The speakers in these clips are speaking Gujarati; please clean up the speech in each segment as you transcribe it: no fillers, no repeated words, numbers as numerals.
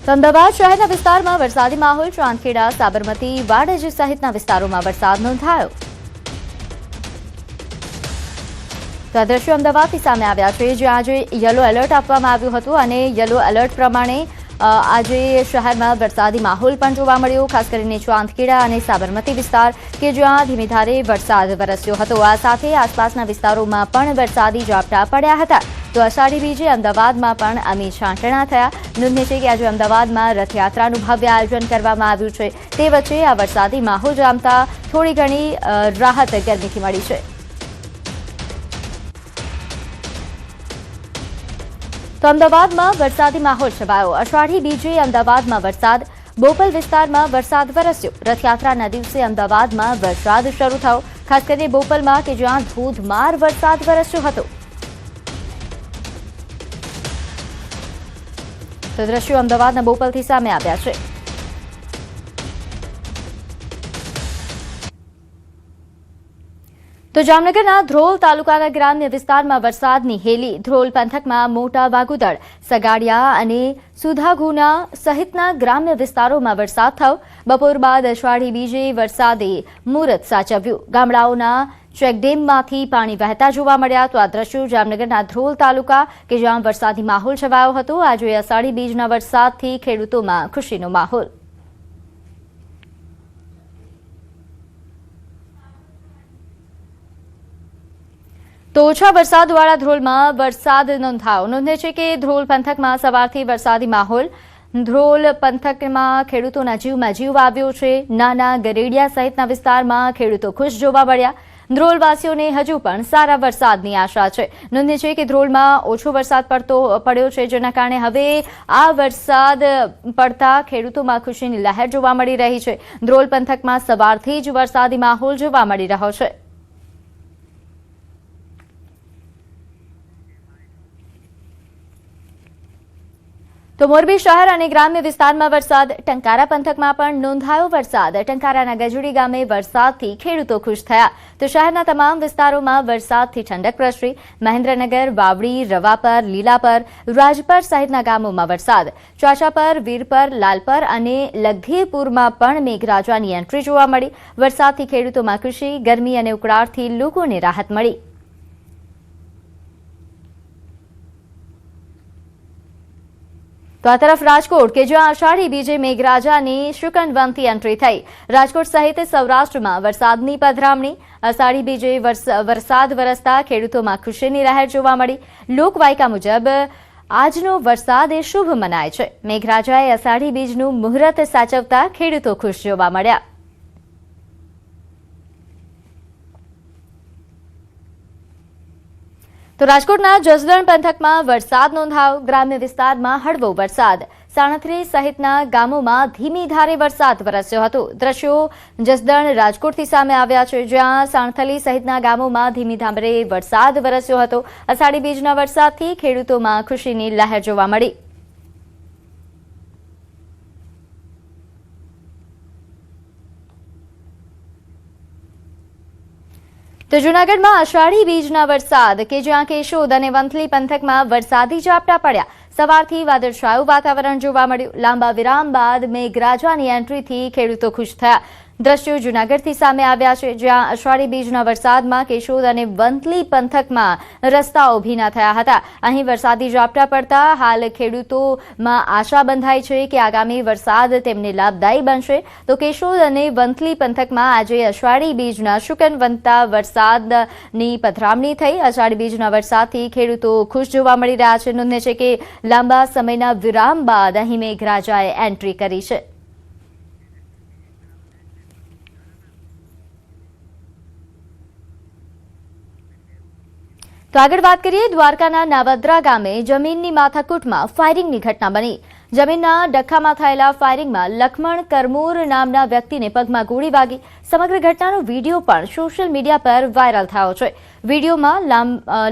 તો અમદાવાદ શહેરના વિસ્તારમાં વરસાદી માહોલ. ચાંદખેડા, સાબરમતી, વાડજ સહિતના વિસ્તારોમાં વરસાદ નોંધાયો. તો આ દ્રશ્યો અમદાવાદથી સામે આવ્યા છે, જ્યાં આજે યલો એલર્ટ આપવામાં આવ્યું હતું અને યલો એલર્ટ પ્રમાણે આજે શહેરમાં વરસાદી માહોલ પણ જોવા મળ્યો, ખાસ કરીને ચાંદખેડા અને સાબરમતી વિસ્તાર કે જ્યાં ધીમી ધારે વરસાદ વરસ્યો હતો. આ સાથે આસપાસના વિસ્તારોમાં પણ વરસાદી ઝાપટા પડ્યા હતા. તો અષાઢી બીજે અમદાવાદમાં પણ અમી છાંટણા થયા. નોંધનીય છે કે આજે અમદાવાદમાં રથયાત્રાનું ભવ્ય આયોજન કરવામાં આવ્યું છે. તે વચ્ચે આ વરસાદી માહોલ જામતા થોડી ઘણી રાહત ગરમીથી મળી છે. તો અમદાવાદમાં વરસાદી માહોલ છવાયો. અષાઢી બીજે અમદાવાદમાં વરસાદ. બોપલ વિસ્તારમાં વરસાદ વરસ્યો. રથયાત્રાના દિવસે અમદાવાદમાં વરસાદ શરૂ થયો, ખાસ કરીને બોપલમાં કે જ્યાં ધોધમાર વરસાદ વરસ્યો હતો. તો દ્રશ્યો અમદાવાદના બોપલથી સામે આવ્યા છે. તો જામનગરના ધ્રોલ તાલુકાના ગ્રામ્ય વિસ્તારમાં વરસાદની હેલી. ધ્રોલ પંથકમાં મોટા વાગુદળ, સગાડિયા અને સુધાગુના સહિતના ગ્રામ્ય વિસ્તારોમાં વરસાદ થયો. બપોર બાદ અષાઢી બીજે વરસાદે મુહૂર્ત સાચવ્યું. ગામડાઓના ચેકડેમમાંથી પાણી વહેતા જોવા મળ્યા. તો આ દ્રશ્યો જામનગરના ધ્રોલ તાલુકા કે જ્યાં વરસાદી માહોલ છવાયો હતો. આજે અષાઢી બીજના વરસાદથી ખેડૂતોમાં ખુશીનો માહોલ. તો ઓછા વરસાદવાળા ધ્રોલમાં વરસાદ નોંધાયો. નોંધે છે કે ધ્રોલ પંથકમાં સવારથી વરસાદી માહોલ. ધ્રોલ પંથકમાં ખેડૂતોના જીવમાં જીવ આવ્યો છે. નાના ગરેડિયા સહિતના વિસ્તારમાં ખેડૂતો ખુશ જોવા મળ્યા. ધ્રોલવાસીઓને હજુ પણ સારા વરસાદની આશા છે. નોંધે છે કે ધ્રોલમાં ઓછો વરસાદ પડ્યો છે, જેના કારણે હવે આ વરસાદ પડતા ખેડૂતોમાં ખુશીની લહેર જોવા મળી રહી છે. ધ્રોલ પંથકમાં સવારથી જ વરસાદી માહોલ જોવા મળી રહ્યો છે. તો મોરબી શહેર અને ગ્રામ્ય વિસ્તારમાં વરસાદ. ટંકારા પંથકમાં પણ નોંધાયો વરસાદ. ટંકારાના ગજુડી ગામે વરસાદથી ખેડૂતો ખુશ થયા. તો શહેરના તમામ વિસ્તારોમાં વરસાદથી ઠંડક પ્રસરી. મહેન્દ્રનગર, વાવડી, રવાપર, લીલાપર, રાજપર સહિતના ગામોમાં વરસાદ. ચાચાપર, વીરપર, લાલપર અને લખધીરપુરમાં પણ મેઘરાજાની એન્ટ્રી જોવા મળી. વરસાદથી ખેડૂતોમાં ખુશી. ગરમી અને ઉકળાટથી લોકોને રાહત મળી. તો આ તરફ રાજકોટ કે જ્યાં અષાઢી બીજે મેઘરાજાની શુકનવંતી એન્ટ્રી થઈ. રાજકોટ સહિત સૌરાષ્ટ્રમાં વરસાદની પધરામણી. અષાઢી બીજે વરસાદ વરસતા ખેડૂતોમાં ખુશીની લહેર જોવા મળી. લોકવાયકા મુજબ આજનો વરસાદ એ શુભ મનાય છે. મેઘરાજાએ અષાઢી બીજનું મુહૂર્ત સાચવતા ખેડૂતો ખુશ જોવા મળ્યા. તો રાજકોટના જસદણ પંથકમાં વરસાદ નોંધાયો. ગ્રામ્ય વિસ્તારમાં હળવો વરસાદ. સાણથરી સહિતના ગામોમાં ધીમી ધારે વરસાદ વરસ્યો હતો. દ્રશ્યો જસદણ રાજકોટથી સામે આવ્યા છે, જ્યાં સાણથલી સહિતના ગામોમાં ધીમી ધારે વરસાદ વરસ્યો હતો. અષાઢી બીજના વરસાદથી ખેડૂતોમાં ખુશીની લહેર જોવા મળી. તો જૂનાગઢમાં અષાઢી બીજના વરસાદ કે જ્યાં કેશોદ અને વંથલી પંથકમાં વરસાદી ઝાપટા પડ્યા. સવારથી વાદળછાયું વાતાવરણ જોવા મળ્યું. લાંબા વિરામ બાદ મેઘરાજાની એન્ટ્રીથી ખેડૂતો ખુશ થયા. દ્રશ્યો જૂનાગઢથી સામે આવ્યા છે, જ્યાં અષાઢી બીજના વરસાદમાં કેશોદ અને વંથલી પંથકમાં રસ્તાઓ ભીના થયા હતા. અહીં વરસાદી ઝાપટા પડતા હાલ ખેડૂતોમાં આશા બંધાઈ છે કે આગામી વરસાદ તેમને લાભદાયી બનશે. તો કેશોદ અને વંથલી પંથકમાં આજે અષાઢી બીજના શુકનવંતા વરસાદની પધરામણી થઈ. અષાઢી બીજના વરસાદથી ખેડૂતો ખુશ જોવા મળી રહ્યા છે. નોંધે છે કે લાંબા સમયના વિરામ બાદ અહીં મેઘરાજાએ એન્ટ્રી કરી છે. તો આગળ વાત કરીએ, દ્વારકાના નાવદ્રા ગામે જમીનની માથાકૂટમાં ફાયરિંગની ઘટના બની. જમીનના ડખ્ખામાં થયેલા ફાયરિંગમાં લખમણ કરમૂર નામના વ્યક્તિને પગમાં ગોળી વાગી. સમગ્ર ઘટનાનો વીડિયો પણ સોશિયલ મીડિયા પર વાયરલ થયો છે. વીડિયોમાં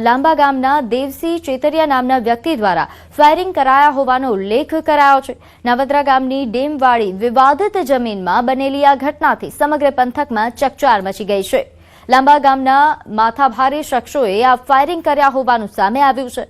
લાંબા ગામના દેવસિંહ ચેતરિયા નામના વ્યક્તિ દ્વારા ફાયરિંગ કરાયા હોવાનો ઉલ્લેખ કરાયો છે. નાવદ્રા ગામની ડેમવાળી વિવાદિત જમીનમાં બનેલી આ ઘટનાથી સમગ્ર પંથકમાં ચકચાર મચી ગઈ છે. લાંબા ગામના માથાભારે શખ્સોએ આ ફાયરિંગ કર્યા હોવાનું સામે આવ્યું છે.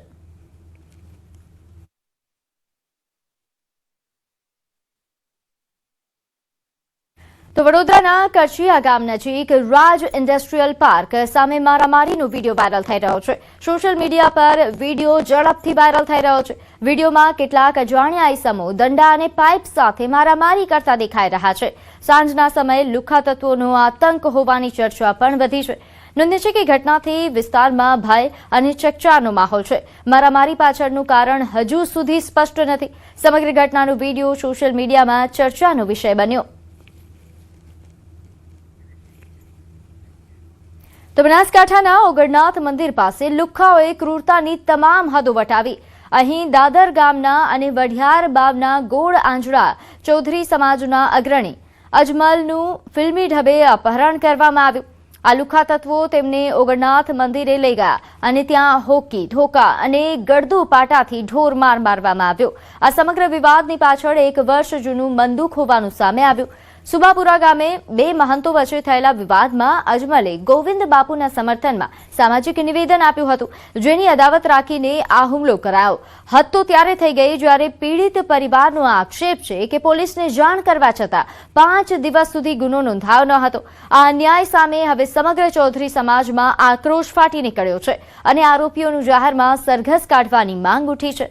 તો વડોદરાના કરચિયા ગામ નજીક રાજ ઇન્ડસ્ટ્રીયલ પાર્ક સામે મારામારીનો વિડીયો વાયરલ થઈ રહ્યો છે. સોશિયલ મીડિયા પર વિડીયો ઝડપથી વાયરલ થઈ રહ્યો છે. વિડીયોમાં કેટલાક અજાણ્યા ઇસમો દંડા અને પાઇપ સાથે મારામારી કરતા દેખાઈ રહ્યા છે. સાંજના સમયે લુખ્ખા તત્વોનો આતંક હોવાની ચર્ચા પણ વધી છે. નોંધ્ય છે કે ઘટનાથી વિસ્તારમાં ભય અને ચકચારનો માહોલ છે. મારામારી પાછળનું કારણ હજુ સુધી સ્પષ્ટ નથી. સમગ્ર ઘટનાનો વિડીયો સોશિયલ મીડિયામાં ચર્ચાનો વિષય બન્યો. તો બનાસકાંઠાના ઓગણનાથ મંદિર પાસે લુખ્ખાઓએ ક્રૂરતાની તમામ હદો વટાવી. અહીં દાદર ગામના અને વઢિયાર બાવના ગોળ આંજણા ચૌધરી સમાજના અગ્રણી અજમલનું ફિલ્મી ઢબે અપહરણ કરવામાં આવ્યું. આ લુખ્ખા તત્વો તેમને ઓગણનાથ મંદિરે લઈ ગયા અને ત્યાં હોકી, ધોકા અને ગળદુ પાટાથી ઢોરમાર મારવામાં આવ્યો. આ સમગ્ર વિવાદની પાછળ 1 વર્ષ જૂનું બંદૂક હોવાનું સામે આવ્યું. સુબાપુરા ગામે 2 મહંતો વચ્ચે થયેલા વિવાદમાં અજમલે ગોવિંદ બાપુના સમર્થનમાં સામાજિક નિવેદન આપ્યું હતું, જેની અદાવત રાખીને આ હુમલો કરાયો. હદ તો ત્યારે થઈ ગઈ જ્યારે પીડિત પરિવારનો આક્ષેપ છે કે પોલીસને જાણ કરવા છતાં 5 દિવસ સુધી ગુનો નોંધાયો ન હતો. આ અન્યાય સામે હવે સમગ્ર ચૌધરી સમાજમાં આક્રોશ ફાટી નીકળ્યો છે અને આરોપીઓનું જાહેરમાં સરઘસ કાઢવાની માંગ ઉઠી છે.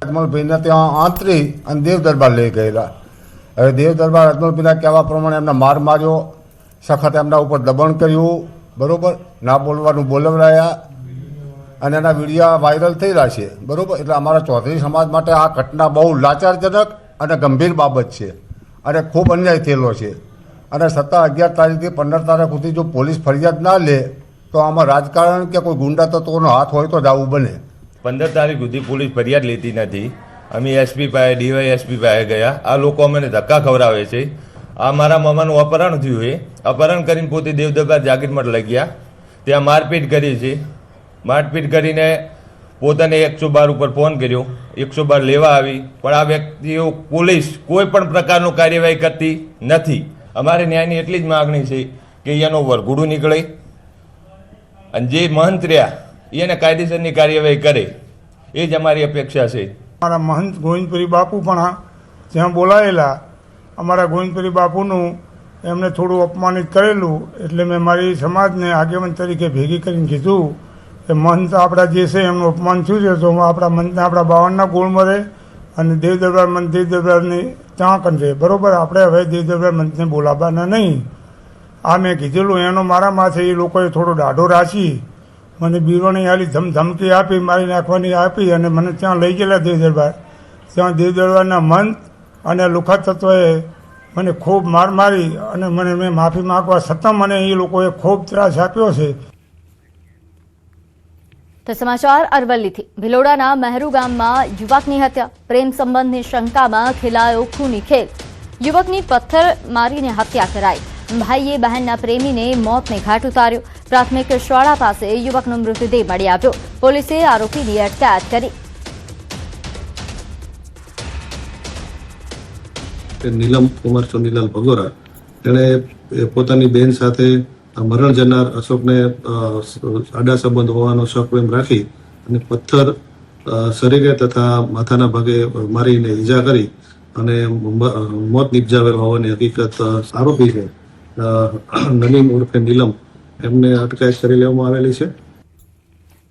અજમલભાઈને ત્યાં આંતરી અને દેવ દરબાર લઈ ગયેલા. હવે દેવ દરબાર અજમલભાઈના કહેવા પ્રમાણે એમને માર માર્યો, સખત એમના ઉપર દબાણ કર્યું, બરોબર, ના બોલવાનું બોલવડાયા અને એના વિડીયો વાયરલ થઈ રહ્યા છે, બરોબર. એટલે અમારા ચૌધરી સમાજ માટે આ ઘટના બહુ લાચારજનક અને ગંભીર બાબત છે અને ખૂબ અન્યાય થયેલો છે. અને 11 તારીખથી 15 તારીખ સુધી જો પોલીસ ફરિયાદ ના લે તો આમાં રાજકારણ કે કોઈ ગુંડા તત્વોનો હાથ હોય તો જ આવું બને. 15 તારીખ સુધી પોલીસ ફરિયાદ લેતી નથી. અમે એસપી પાસે, ડીવાયએસપી પાસે ગયા. આ લોકો અમને ધક્કા ખવડાવે છે. આ મારા મામાનું અપહરણ થયું છે. અપહરણ કરીને પોતે દેવદરબાર જાગીરમાં લઈ ગયા. ત્યાં મારપીટ કરી છે. મારપીટ કરીને પોતાને 112 ઉપર ફોન કર્યો. 112 લેવા આવી, પણ આ વ્યક્તિઓ પોલીસ કોઈ પણ પ્રકારનો કાર્યવાહી કરતી નથી. અમારે ન્યાયની એટલી જ માગણી છે કે એનો વરઘોડું નીકળે અને જે મહંત રહ્યા એને કાયદેસરની કાર્યવાહી કરે, એ જ અમારી અપેક્ષા છે. અમારા મહંત ગોવિંદપુરી બાપુ પણ ત્યાં બોલાયેલા. અમારા ગોવિંદપુરી બાપુનું એમને થોડું અપમાનિત કરેલું, એટલે મેં મારી સમાજને આગેવાન તરીકે ભેગી કરીને કીધું કે મહંત આપણા જે છે એમનું અપમાન થયું છે તો આપણા મહંતને આપણા 52ના ગોળ મળે અને દેવ દરબાર મંત દેવ દરબારની ત્યાં કરે, બરાબર. આપણે હવે દેવ દરબાર મંતને બોલાવવાના નહીં. આ મેં કીધેલું. એનો મારા માથે એ લોકોએ થોડો દાઢો રાખી મને બીરવાણી આલી, ધમકી આપી, મારી નાખવાની આપી અને મને ત્યાં લઈ ગયેલા દેવ દરબાર. ત્યાં દેવ દરબારના મંત અને લુખ્ખા તત્વોએ મને ખૂબ માર મારી અને મેં માફી માગવા છતાં મને એ લોકોએ ખૂબ ત્રાસ આપ્યો છે. તો સમાચાર અરવલ્લીથી. ભિલોડાના મહેરુ ગામમાં યુવકની હત્યા. પ્રેમ સંબંધની શંકામાં ખેલાયો ખૂની ખેલ. યુવકની પથ્થર મારીને હત્યા કરાઈ. ભાઈએ બહેનના પ્રેમીને મોતને ઘાટ ઉતાર્યો. પ્રાથમિક શાળા પાસે યુવકનો મૃતદેહ મળી આવ્યો. પોલીસે આરોપીની અટકાયત કરી. નીલમ કુમાર ચોનીલાલ ભગોરા, તેણે પોતાની બેન સાથે મરણ જનાર અશોકને આડા સંબંધ હોવાનો શક એમ રાખી અને પથ્થર શરીરે તથા માથાના ભાગે મારીને ઈજા કરી અને મોત નિપજાવેલ હોવાની હકીકત આરોપી છે નલીમ ઉર્ફે નીલમ, એમને અટકાયત કરી લેવામાં આવેલી છે.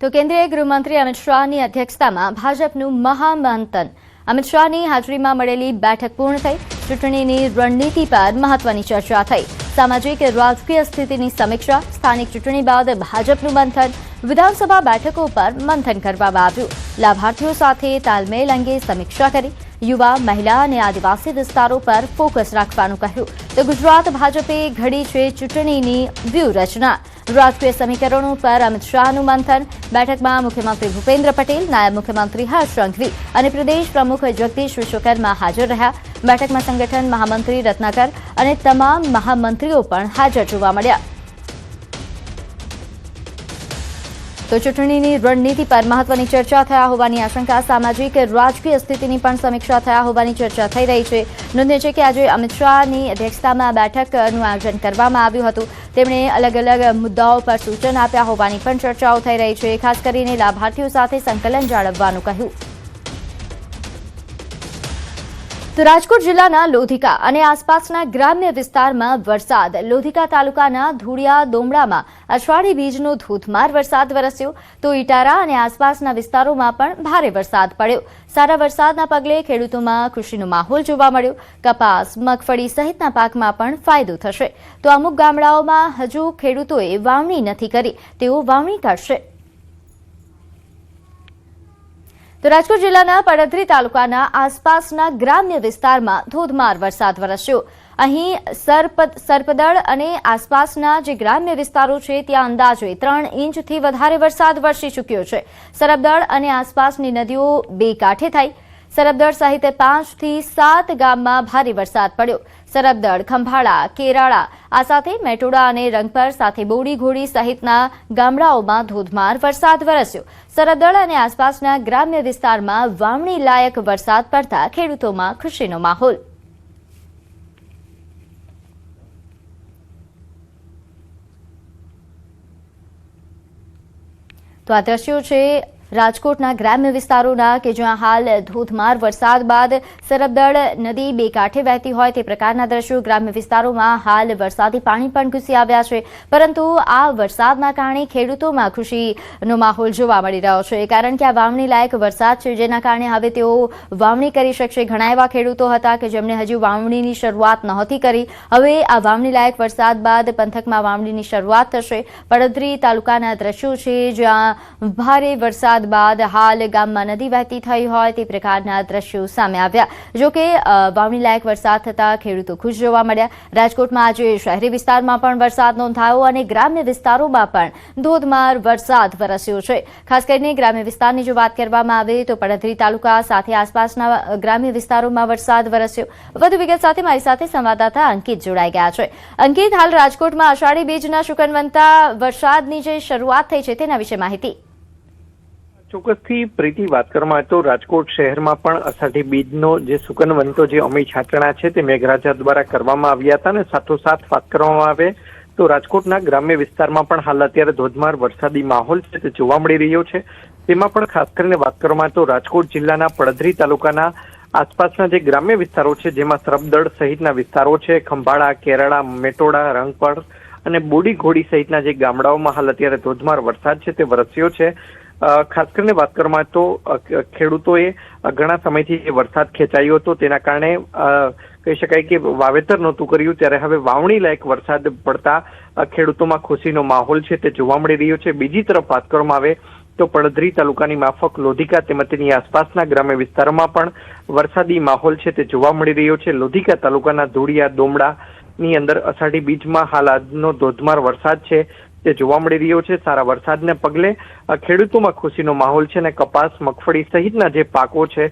તો કેન્દ્રીય ગૃહમંત્રી અમિત શાહની અધ્યક્ષતામાં ભાજપનું મહામંથન. અમિત શાહની હાજરીમાં મળેલી બેઠક પૂર્ણ થઈ. ચૂંટણીની રણનીતિ પર મહત્વની ચર્ચા થઈ. સામાજિક રાજકીય સ્થિતિની સમીક્ષા. સ્થાનિક ચૂંટણી બાદ ભાજપનું મંથન. વિધાનસભા બેઠકો પર મંથન કરવામાં આવ્યું. લાભાર્થીઓ સાથે તાલમેલ અંગે સમીક્ષા કરી. યુવા, મહિલા અને આદિવાસી વિસ્તારો પર ફોકસ રાખવાનું કહ્યું. તો ગુજરાત ભાજપે ઘડી છે ચૂંટણીની વ્યૂહરચના. રાજકીય સમીકરણો પર અમિત શાહનું મંથન. બેઠકમાં મુખ્યમંત્રી ભૂપેન્દ્ર પટેલ, નાયબ મુખ્યમંત્રી હર્ષ સંઘવી અને પ્રદેશ પ્રમુખ જગદીશ વિશ્વકર્મા હાજર રહ્યા. બેઠકમાં સંગઠન મહામંત્રી રત્નાકર અને તમામ મહામંત્રીઓ પણ હાજર જોવા મળ્યા. તો ચૂંટણીની રણનીતિ પર મહત્વની ચર્ચા થયા હોવાની આશંકા. સામાજિક રાજકીય સ્થિતિની પણ સમીક્ષા થયા હોવાની ચર્ચા થઈ રહી છે. નોંધ્ય છે કે આજે અમિત શાહની અધ્યક્ષતામાં બેઠકનું આયોજન કરવામાં આવ્યું હતું. તેમણે અલગ અલગ મુદ્દાઓ પર સૂચન આપ્યા હોવાની પણ ચર્ચાઓ થઈ રહી છે. ખાસ કરીને લાભાર્થીઓ સાથે સંકલન જાળવવાનું કહ્યું. તો રાજકોટ જિલ્લાના લોધિકા અને આસપાસના ગ્રામ્ય વિસ્તારમાં વરસાદ. લોધિકા તાલુકાના ધુડિયા દોમડામાં અષાઢી બીજનો ધોધમાર વરસાદ વરસ્યો તો ઇટારા અને આસપાસના વિસ્તારોમાં પણ ભારે વરસાદ પડ્યો. સારા વરસાદના પગલે ખેડૂતોમાં ખુશીનો માહોલ જોવા મળ્યો. કપાસ, મગફળી સહિતના પાકમાં પણ ફાયદો થશે. તો અમુક ગામડાઓમાં હજુ ખેડૂતોએ વાવણી નથી કરી, તેઓ વાવણી કરશે. તો રાજકોટ જિલ્લાના પડધરી તાલુકાના આસપાસના ગ્રામ્ય વિસ્તારમાં ધોધમાર વરસાદ વરસ્યો. અહીં સરપદળ અને આસપાસના જે ગ્રામ્ય વિસ્તારો છે ત્યાં અંદાજે 3 ઇંચથી વધારે વરસાદ વરસી ચૂક્યો છે. સરપદળ અને આસપાસની નદીઓ બે કાંઠે થઈ. સરપદળ સહિત 5 થી 7 ગામમાં ભારે વરસાદ પડ્યો. સરપદળ, ખંભાળા, કેરાળા, આ સાથે મેટોડા અને રંગપર સાથે બોડી ઘોડી સહિતના ગામડાઓમાં ધોધમાર વરસાદ વરસ્યો. સરપદળ અને આસપાસના ગ્રામ્ય વિસ્તારમાં વાવણી લાયક વરસાદ પડતા ખેડૂતોમાં ખુશીનો માહોલ. તો આ દ્રશ્યો છે રાજકોટના ગ્રામ્ય વિસ્તારોના કે જ્યાં હાલ ધોધમાર વરસાદ બાદ સરપદળ નદી બે કાંઠે વહેતી હોય તે પ્રકારના દ્રશ્યો. ગ્રામ્ય વિસ્તારોમાં હાલ વરસાદી પાણી પણ ઘૂસી આવ્યા છે, પરંતુ આ વરસાદના કારણે ખેડૂતોમાં ખુશીનો માહોલ જોવા મળી રહ્યો છે, કારણ કે આ વાવણી લાયક વરસાદ છે, જેના કારણે હવે તેઓ વાવણી કરી શકશે. ઘણા એવા ખેડૂતો હતા કે જેમણે હજુ વાવણીની શરૂઆત નહોતી કરી. હવે આ વાવણી લાયક વરસાદ બાદ પંથકમાં વાવણીની શરૂઆત થશે. પડધરી તાલુકાના દ્રશ્યો છે જ્યાં ભારે વરસાદ બાદ હાલ ગામમાં નદી વહેતી થઈ હોય તે પ્રકારના દ્રશ્યો સામે આવ્યા. જોકે વાવણી લાયક વરસાદ થતા ખેડૂતો ખુશ જોવા મળ્યા. રાજકોટમાં આજે શહેરી વિસ્તારમાં પણ વરસાદ નોંધાયો અને ગ્રામ્ય વિસ્તારોમાં પણ ધોધમાર વરસાદ વરસ્યો છે. ખાસ કરીને ગ્રામ્ય વિસ્તારની જો વાત કરવામાં આવે તો પડધરી તાલુકા સાથે આસપાસના ગ્રામ્ય વિસ્તારોમાં વરસાદ વરસ્યો. વધુ વિગત સાથે મારી સાથે સંવાદદાતા અંકિત જોડાઈ ગયા છે. અંકિત, હાલ રાજકોટમાં અષાઢી બીજના શુકનવંતા વરસાદની જે શરૂઆત થઈ છે તેના વિશે માહિતી. ચોક્કસથી પ્રીતિ, વાત કરવામાં આવે તો રાજકોટ શહેરમાં પણ અષાઢી બીજનો જે સુકનવંતો જે અમી છાંટણા છે તે મેઘરાજા દ્વારા કરવામાં આવ્યા હતા. અને સાથોસાથ વાત કરવામાં આવે તો રાજકોટના ગ્રામ્ય વિસ્તારમાં પણ હાલ અત્યારે ધોધમાર વરસાદી માહોલ છે તે જોવા મળી રહ્યો છે. તેમાં પણ ખાસ કરીને વાત કરવામાં આવે તો રાજકોટ જિલ્લાના પડધરી તાલુકાના આસપાસના જે ગ્રામ્ય વિસ્તારો છે જેમાં સરપદળ સહિતના વિસ્તારો છે, ખંભાળા, કેરાળા, મેટોડા, રંગપર અને બોડી ઘોડી સહિતના જે ગામડાઓમાં હાલ અત્યારે ધોધમાર વરસાદ છે તે વરસ્યો છે. ખાસ કરીને વાત કરવામાં તો ખેડૂતોએ ઘણા સમયથી વરસાદ ખેંચાયો હતો, તેના કારણે કહી શકાય કે વાવેતર નહોતું કર્યું, ત્યારે હવે વાવણી લાયક વરસાદ પડતા ખેડૂતોમાં ખુશીનો માહોલ છે તે જોવા મળી રહ્યો છે. બીજી તરફ વાત કરવામાં આવે તો પડધરી તાલુકાની માફક લોધિકા તેમજ તેની આસપાસના ગ્રામ્ય વિસ્તારોમાં પણ વરસાદી માહોલ છે તે જોવા મળી રહ્યો છે. લોધિકા તાલુકાના ધુડિયા દોમડાની અંદર અષાઢી બીજમાં હાલ આજનો ધોધમાર વરસાદ છે તે જોવા મળી રહ્યો છે. સારા વરસાદને પગલે ખેડૂતોમાં ખુશીનો માહોલ છે અને કપાસ, મગફળી સહિતના જે પાકો છે